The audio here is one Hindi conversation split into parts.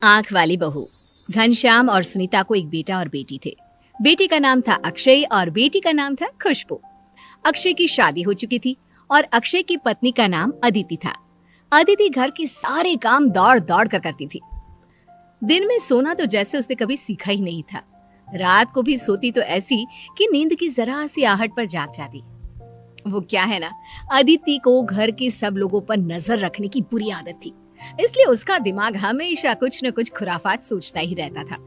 आंख वाली बहू। घनश्याम और सुनीता को एक बेटा और बेटी थे। बेटे का नाम था अक्षय और बेटी का नाम था खुशबू। अक्षय की शादी हो चुकी थी और अक्षय की पत्नी का नाम अदिति था। अदिति घर के सारे काम दौड़ दौड़ कर करती थी। दिन में सोना तो जैसे उसने कभी सीखा ही नहीं था। रात को भी सोती तो ऐसी कि नींद की जरा सी आहट पर जाग जाती। वो क्या है ना, अदिति को घर के सब लोगों पर नजर रखने की बुरी आदत थी, इसलिए उसका दिमाग हमेशा कुछ न कुछ खुराफात सोचता ही रहता था।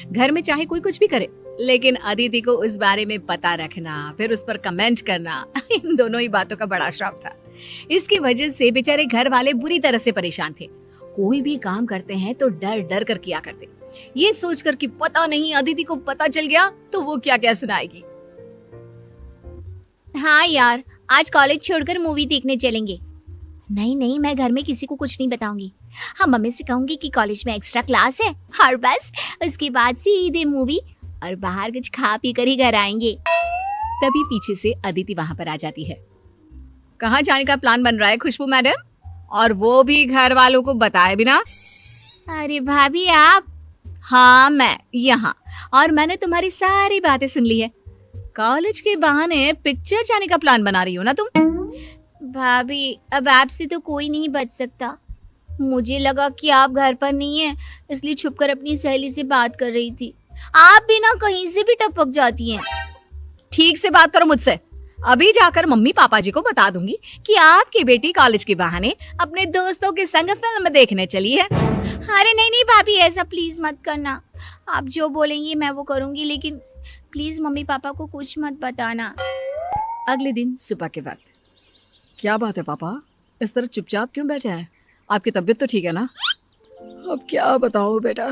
घर में चाहे कोई कुछ भी करे, लेकिन अदिति को उस बारे में पता रखना, फिर उस पर कमेंट करना, इन दोनों ही बातों का बड़ा शौक था। इसकी वजह से बेचारे घर वाले बुरी तरह से परेशान थे। कोई भी काम करते हैं तो डर डर कर किया करते, ये सोचकर कि पता नहीं अदिति को पता चल गया तो वो क्या क्या सुनाएगी। हाँ यार, आज कॉलेज छोड़कर मूवी देखने चलेंगे। नहीं नहीं, मैं घर में किसी को कुछ नहीं बताऊंगी। हाँ, मम्मी से कहूंगी कि कॉलेज में एक्स्ट्रा क्लास है और बस उसके बाद सीधे मूवी और बाहर कुछ खा पी कर ही घर आएंगे। तभी पीछे से अदिति वहां पर आ जाती है। कहाँ जाने का प्लान बन रहा है खुशबू मैडम, और वो भी घर वालों को बताए बिना? अरे भाभी आप? हाँ मैं यहाँ, और मैंने तुम्हारी सारी बातें सुन ली है। कॉलेज के बहाने पिक्चर जाने का प्लान बना रही हो ना तुम? भाभी, अब आपसे तो कोई नहीं बच सकता। मुझे लगा कि आप घर पर नहीं है, इसलिए छुपकर अपनी सहेली से बात कर रही थी। आप भी ना कहीं से भी टपक जाती हैं। ठीक से बात करो मुझसे। अभी जाकर मम्मी पापा जी को बता दूंगी कि आपकी बेटी कॉलेज के बहाने अपने दोस्तों के संग फिल्म देखने चली है। अरे नहीं नहीं भाभी, ऐसा प्लीज मत करना। आप जो बोलेंगी मैं वो करूंगी, लेकिन प्लीज मम्मी पापा को कुछ मत बताना। अगले दिन सुबह के वक्त। क्या बात है पापा, इस तरह चुपचाप क्यों बैठे हैं? आपकी तबीयत तो ठीक है ना? अब क्या बताऊं बेटा,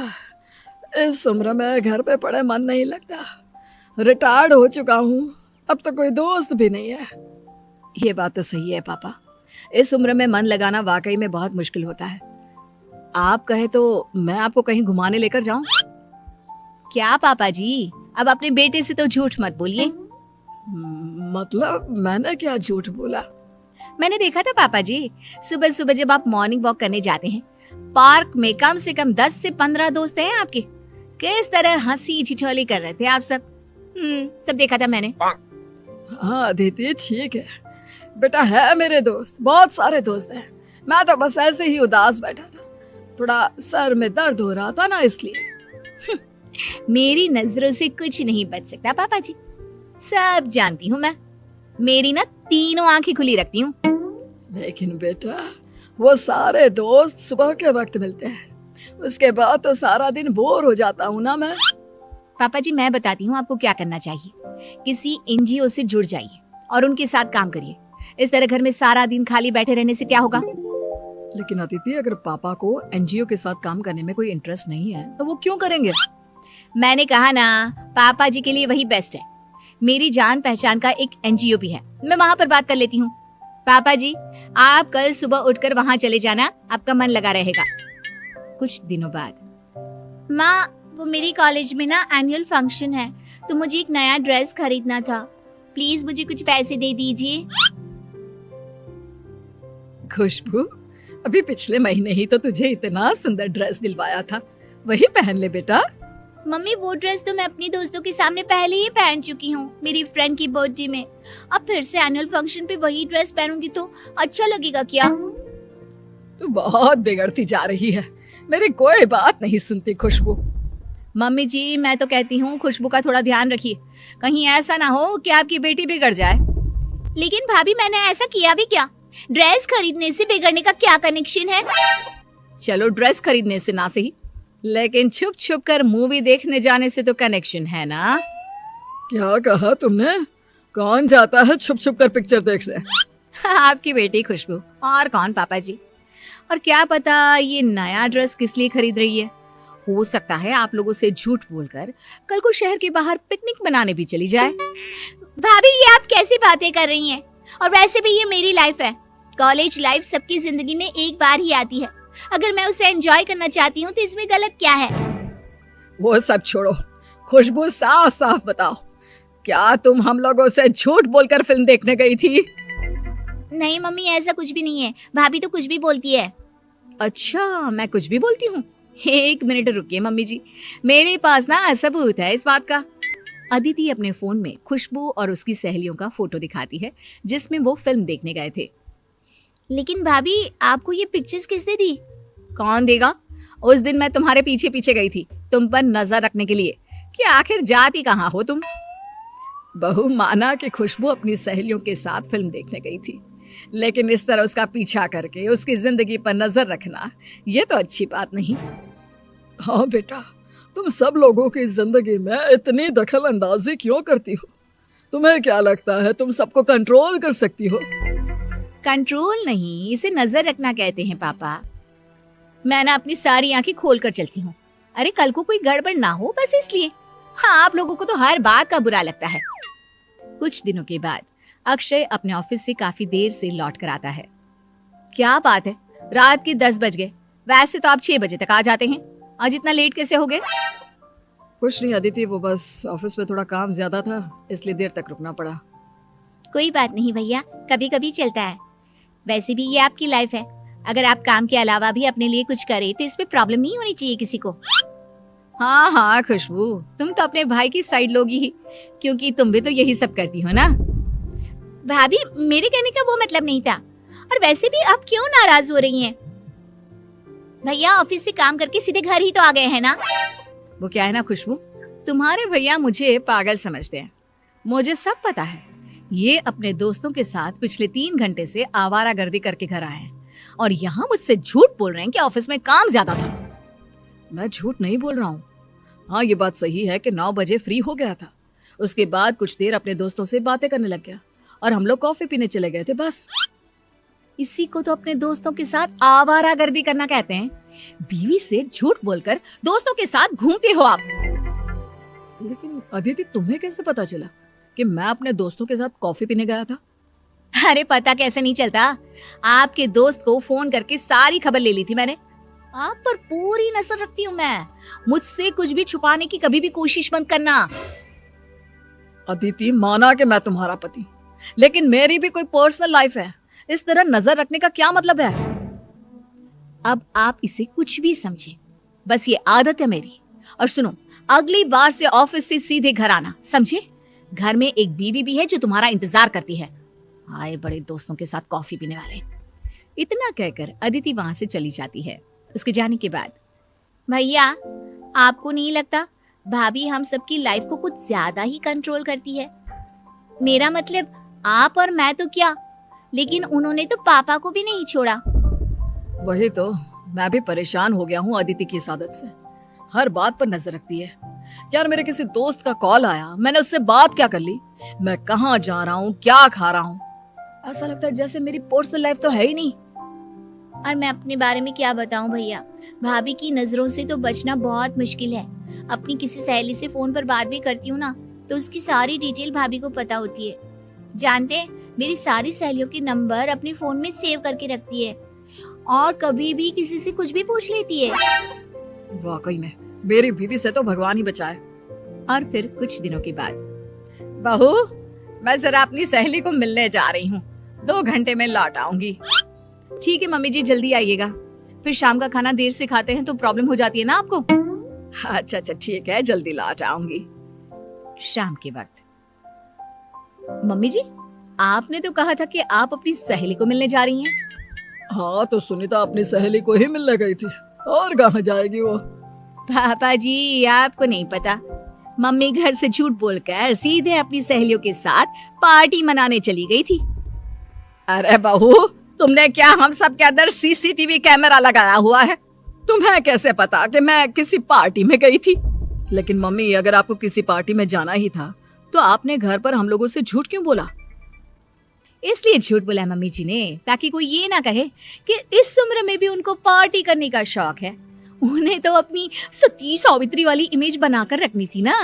इस उम्र में घर पे पड़े मन नहीं लगता। रिटायर्ड हो चुका हूँ, अब तो कोई दोस्त भी नहीं है। ये बात तो सही है पापा, इस उम्र में मन लगाना वाकई में बहुत मुश्किल होता है। आप कहे तो मैं आपको कहीं घुमाने लेकर जाऊं? क्या पापा जी, अब अपने बेटे से तो झूठ मत बोलिए। मतलब मैंने क्या झूठ बोला? मैंने देखा था पापा जी, सुबह सुबह जब आप मॉर्निंग वॉक करने जाते हैं, पार्क में कम से कम 10 से 15 दोस्त हैं आपके। किस तरह हंसी ठिठोली कर रहे थे आप सब। सब देखा था मैंने। हाँ दीदी ठीक है बेटा, है मेरे दोस्त, बहुत सारे दोस्त हैं। मैं तो बस ऐसे ही उदास बैठा था, थोड़ा सर में दर्द हो रहा था ना, इसलिए। मेरी नजरों से कुछ नहीं बच सकता पापा जी, सब जानती हूँ मैं। मेरी ना तीनों आंखें खुली रखती हूँ। लेकिन बेटा, वो सारे दोस्त सुबह के वक्त मिलते हैं, उसके बाद तो सारा दिन बोर हो जाता हूँ ना मैं। पापा जी, मैं बताती हूँ आपको क्या करना चाहिए। किसी एनजीओ से जुड़ जाइए और उनके साथ काम करिए। इस तरह घर में सारा दिन खाली बैठे रहने से क्या होगा? लेकिन अदिति, अगर पापा को एनजीओ के साथ काम करने में कोई इंटरेस्ट नहीं है तो वो क्यों करेंगे? मैंने कहा ना, पापा जी के लिए वही बेस्ट है। मेरी जान पहचान का एक एनजीओ भी है, मैं वहाँ पर बात कर लेती हूँ। पापा जी, आप कल सुबह उठकर वहाँ चले जाना, आपका मन लगा रहेगा। कुछ दिनों बाद। माँ, वो मेरी कॉलेज में ना एनुअल फंक्शन है, तो मुझे एक नया ड्रेस खरीदना था। प्लीज मुझे कुछ पैसे दे दीजिए। खुशबू, अभी पिछले महीने ही तो तुझे इतना सुंदर ड्रेस दिलवाया था, वही पहन ले बेटा। मम्मी, वो ड्रेस तो मैं अपनी दोस्तों के सामने पहले ही पहन चुकी हूँ, मेरी फ्रेंड की बर्थडे में। अब फिर से एनुअल फंक्शन पे वही ड्रेस पहनूंगी तो अच्छा लगेगा क्या? तू बहुत बिगड़ती जा रही है, मेरी कोई बात नहीं सुनती खुशबू। मम्मी जी, मैं तो कहती हूँ खुशबू का थोड़ा ध्यान रखिए, कहीं ऐसा ना हो कि आपकी बेटी बिगड़ जाए। लेकिन भाभी, मैंने ऐसा किया भी क्या? ड्रेस खरीदने से बिगड़ने का क्या कनेक्शन है? चलो ड्रेस खरीदने से ना सही, लेकिन छुप छुप कर मूवी देखने जाने से तो कनेक्शन है ना। क्या कहा तुमने? कौन जाता है छुप छुप कर पिक्चर देखने? आपकी बेटी खुशबू, और कौन पापा जी। और क्या पता ये नया ड्रेस किस लिए खरीद रही है। हो सकता है आप लोगों से झूठ बोलकर कल को शहर के बाहर पिकनिक मनाने भी चली जाए। भाभी, ये आप कैसी बातें कर रही हैं? और वैसे भी ये मेरी लाइफ है। कॉलेज लाइफ सबकी जिंदगी में एक बार ही आती है। अगर मैं उसे एंजॉय करना चाहती हूँ तो इसमें गलत क्या है? वो सब छोड़ो खुशबू, साफ साफ बताओ, क्या तुम हम लोगों से झूठ बोलकर फिल्म देखने गई थी? नहीं मम्मी, ऐसा कुछ भी नहीं है। भाभी तो कुछ भी बोलती है। अच्छा, मैं कुछ भी बोलती हूँ? एक मिनट रुकिए मम्मी जी, मेरे पास ना सबूत है इस बात का। अदिति अपने फोन में खुशबू और उसकी सहेलियों का फोटो दिखाती है जिसमें वो फिल्म देखने गए थे। लेकिन भाभी, आपको ये पिक्चर्स किसने दी? कौन देगा? उस दिन मैं तुम्हारे पीछे पीछे गई थी तुम पर नजर रखने के लिए कि आखिर जाती कहाँ हो तुम। बहू माना कि खुशबू अपनी सहेलियों के साथ फिल्म देखने गई थी, लेकिन इस तरह उसका पीछा करके उसकी जिंदगी पर नजर रखना ये तो अच्छी बात नहीं। हाँ बेटा, तुम सब लोगों की जिंदगी में इतनी दखल अंदाजी क्यों करती हो? तुम्हें क्या लगता है तुम सबको कंट्रोल कर सकती हो? कंट्रोल नहीं, इसे नजर रखना कहते हैं पापा। मैं ना अपनी सारी आंखें खोल कर चलती हूँ। अरे कल को कोई गड़बड़ ना हो, बस इसलिए। हाँ, आप लोगों को तो हर बात का बुरा लगता है। कुछ दिनों के बाद अक्षय अपने ऑफिस से काफी देर से लौट कर आता है। क्या बात है, रात के 10 बज गए, वैसे तो आप 6 बजे तक आ जाते हैं, आज इतना लेट कैसे हो गए? कुछ नहीं अदिति, वो बस ऑफिस में थोड़ा काम ज्यादा था इसलिए देर तक रुकना पड़ा। कोई बात नहीं भैया, कभी कभी चलता है। वैसे भी ये आपकी लाइफ है, अगर आप काम के अलावा भी अपने लिए कुछ करें तो इसमें प्रॉब्लम नहीं होनी चाहिए किसी को। हाँ हाँ खुशबू, तुम तो अपने भाई की साइड लोगी ही, क्योंकि तुम भी तो यही सब करती हो ना। भाभी, मेरे कहने का वो मतलब नहीं था। और वैसे भी आप क्यों नाराज हो रही हैं? भैया ऑफिस से काम करके सीधे घर ही तो आ गए हैं ना। वो क्या है ना खुशबू, तुम्हारे भैया मुझे पागल समझते हैं, मुझे सब पता है। ये अपने दोस्तों के साथ पिछले 3 घंटे से आवारागर्दी करके घर आए हैं और यहाँ मुझसे झूठ बोल रहे हैं कि ऑफिस में काम ज्यादा था। मैं झूठ नहीं बोल रहा हूँ। हाँ, ये बात सही है कि 9 बजे फ्री हो गया था, उसके बाद कुछ देर अपने दोस्तों से बातें करने लग गया और हम लोग कॉफी पीने चले गए थे, बस। इसी को तो अपने दोस्तों के साथ आवारागर्दी करना कहते हैं। बीवी से झूठ बोलकर दोस्तों के साथ घूमते हो आप। लेकिन अदिति, तुम्हें कैसे पता चला कि मैं अपने दोस्तों के साथ कॉफी पीने गया था? अरे पता कैसे नहीं चलता, आपके दोस्त को फोन करके सारी खबर ले ली थी मैंने। आप पर पूरी नजर रखती हूँ मैं, मुझसे कुछ भी छुपाने की कभी भी कोशिश मत करना। अदिति, माना कि मैं तुम्हारा पति, लेकिन मेरी भी कोई पर्सनल लाइफ है, इस तरह नजर रखने का क्या मतलब है? अब आप इसे कुछ भी समझे, बस ये आदत है मेरी। और सुनो, अगली बार से ऑफिस से सीधे घर आना, समझे? घर में एक बीवी भी है जो तुम्हारा इंतजार करती है। आए बड़े दोस्तों के साथ कॉफी पीने वाले। इतना कहकर अदिति वहां से चली जाती है। उसके जाने के बाद, भैया आपको नहीं लगता भाभी हम सबकी लाइफ को कुछ ज्यादा ही कंट्रोल करती है? मेरा मतलब आप और मैं तो क्या, लेकिन उन्होंने तो पापा को भी नहीं छोड़ा। वही तो, मैं भी परेशान हो गया हूँ अदिति की इस आदत से। हर बात पर नजर रखती है। यार, मेरे किसी दोस्त का कॉल आया, मैंने उससे बात क्या कर ली, मैं कहाँ जा रहा हूँ, क्या खा रहा हूँ, ऐसा लगता है जैसे मेरी पर्सनल लाइफ तो है ही नहीं। और मैं अपने बारे में क्या बताऊं भैया, भाभी की नजरों से तो बचना बहुत मुश्किल है। अपनी किसी सहेली से फोन पर बात भी करती हूँ ना, तो उसकी सारी डिटेल भाभी को पता होती है। जानते हैं, मेरी सारी सहेलियों के नंबर अपने फोन में सेव करके रखती है और कभी भी किसी से कुछ भी पूछ लेती है। वाकई में मेरी बीवी से तो भगवान ही बचाए। और फिर कुछ दिनों के बाद, बहू मैं जरा अपनी सहेली को मिलने जा रही हूँ, 2 घंटे में लौट आऊंगी। ठीक है मम्मी जी, जल्दी आइएगा, फिर शाम का खाना देर से खाते हैं तो प्रॉब्लम हो जाती है ना आपको। अच्छा अच्छा ठीक है, जल्दी लौट आऊंगी। शाम के वक्त, मम्मी जी आपने तो कहा था कि आप अपनी सहेली को मिलने जा रही हैं। हाँ, तो सुनीता अपनी सहेली को ही मिलने गई थी, और कहाँ जाएगी वो। पापा जी आपको नहीं पता, मम्मी घर से झूठ बोलकर सीधे अपनी सहेलियों के साथ पार्टी मनाने चली गई थी। अरे बहू, तुमने क्या हम सब के अंदर सीसीटीवी कैमरा लगाया हुआ है? तुम्हें कैसे पता कि मैं किसी पार्टी में गई थी? लेकिन मम्मी, अगर आपको किसी पार्टी में जाना ही था तो आपने घर पर हम लोगों से झूठ क्यों बोला? इसलिए झूठ बोला मम्मी जी ने, ताकि कोई ये ना कहे कि इस उम्र में भी उनको पार्टी करने का शौक है। उन्हें तो अपनी सती सावित्री वाली इमेज बनाकर रखनी थी ना।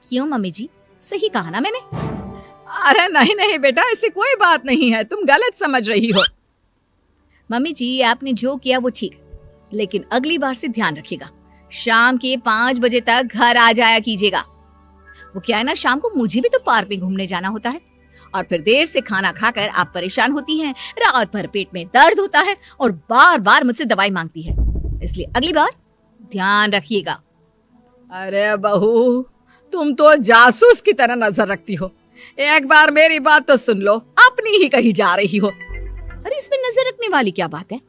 क्यों मम्मी जी, सही कहा ना मैंने? अरे नहीं नहीं बेटा, ऐसी कोई बात नहीं है, तुम गलत समझ रही हो। मम्मी जी आपने जो किया वो ठीक, लेकिन अगली बार से ध्यान रखिएगा, शाम के 5 बजे तक घर आ जाया कीजिएगा। वो क्या है ना, शाम को मुझे भी तो पार्क में घूमने जाना होता है और फिर देर से खाना खाकर आप परेशान होती हैं, रात भर पेट में दर्द होता है और बार बार मुझसे दवाई मांगती है। इसलिए अगली बार ध्यान रखिएगा। अरे बहू, तुम तो जासूस की तरह नजर रखती हो। एक बार मेरी बात तो सुन लो, अपनी ही कहीं जा रही हो। अरे इसमें नजर रखने वाली क्या बात है?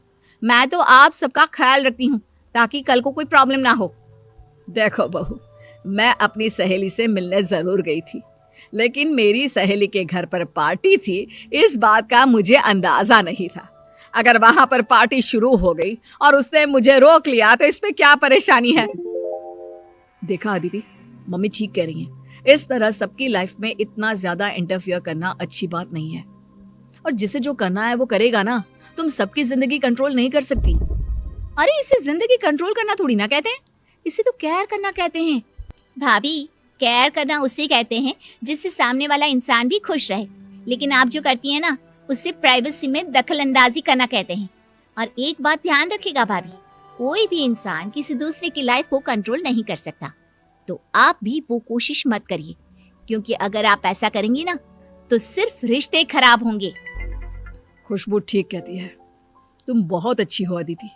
मैं तो आप सबका ख्याल रखती हूँ ताकि कल को कोई प्रॉब्लम ना हो। देखो बहू, मैं अपनी सहेली से मिलने जरूर गई थी, लेकिन मेरी सहेली के घर पर पार्टी थी, इस बात का मुझे अंदाजा नहीं था। अगर वहां पर पार्टी शुरू हो गई और उसने मुझे रोक लिया तो इसमें क्या परेशानी है? देखा अदिति, मम्मी ठीक कह रही हैं। इस तरह सबकी लाइफ में इतना ज्यादा इंटरफियर करना अच्छी बात नहीं है। और जिसे जो करना है वो करेगा ना। तुम सबकी जिंदगी कंट्रोल नहीं कर सकती। अरे इसे जिंदगी कंट्रोल करना थोड़ी ना कहते हैं, इसे तो केयर करना कहते हैं। भाभी, केयर करना उसे कहते हैं जिससे सामने वाला इंसान भी खुश रहे। लेकिन आप जो करती हैं ना, उससे प्राइवेसी में दखल अंदाजी करना कहते हैं। और एक बात ध्यान रखिएगा भाभी, कोई भी इंसान किसी दूसरे की लाइफ को कंट्रोल नहीं कर सकता। तो आप भी वो कोशिश मत करिए, क्योंकि अगर आप ऐसा करेंगी ना तो सिर्फ रिश्ते खराब होंगे। खुशबू ठीक कहती है, तुम बहुत अच्छी हो अदिति।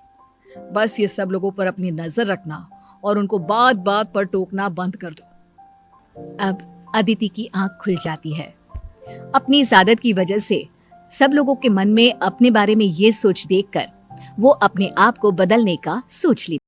बस ये सब लोगों पर अपनी नजर रखना और उनको बात बात पर टोकना बंद कर दो। अब अदिति की आंख खुल जाती है। अपनी इस आदत की वजह से सब लोगों के मन में अपने बारे में ये सोच देखकर वो अपने आप को बदलने का सोच लेती।